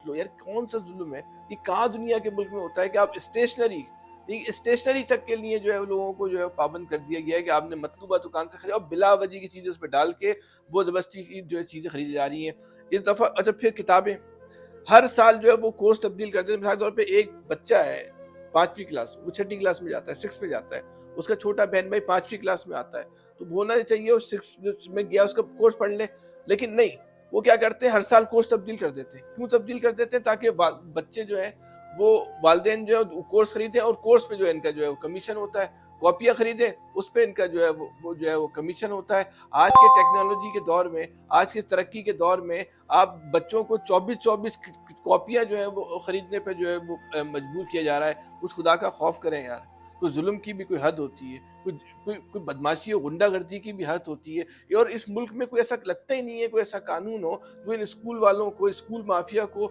لو یار کون سا ظلم ہے؟ یہ کہاں دنیا کے ملک میں ہوتا ہے کہ آپ اسٹیشنری تک کے لیے جو ہے لوگوں کو جو ہے پابند کر دیا گیا ہے کہ آپ نے مطلوبہ دکان سے خرید اور بلا وجہ کی چیزیں اس پہ ڈال کے وہ زبردستی کی جو ہے چیزیں خریدی جا رہی ہیں اس دفعہ. اچھا پھر کتابیں ہر سال جو ہے وہ کورس تبدیل کرتے ہیں. مثال کے طور پہ ایک بچہ ہے 5ویں کلاس، وہ 6ٹھی کلاس میں جاتا ہے، 6 میں جاتا ہے، اس کا چھوٹا بہن بھائی 5ویں کلاس میں آتا ہے، تو ہونا چاہیے وہ 6 میں گیا اس کا کورس پڑھ لے، لیکن نہیں، وہ کیا کرتے ہیں ہر سال کورس تبدیل کر دیتے ہیں. کیوں تبدیل کر دیتے ہیں؟ تاکہ بچے جو ہے وہ والدین جو ہے کورس خریدیں اور کورس پہ جو ہے ان کا جو ہے وہ کمیشن ہوتا ہے، کاپیاں خریدیں اس پہ ان کا جو ہے وہ جو ہے وہ کمیشن ہوتا ہے. آج کے ٹیکنالوجی کے دور میں، آج کے ترقی کے دور میں آپ بچوں کو 24 کاپیاں جو ہے وہ خریدنے پہ جو ہے وہ مجبور کیا جا رہا ہے. کچھ خدا کا خوف کریں یار. کوئی ظلم کی بھی کوئی حد ہوتی ہے، کوئی بدماشی اور غنڈہ گردی کی بھی حد ہوتی ہے. اور اس ملک میں کوئی ایسا لگتا ہی نہیں ہے کوئی ایسا قانون ہو جو ان اسکول والوں کو، اسکول مافیا کو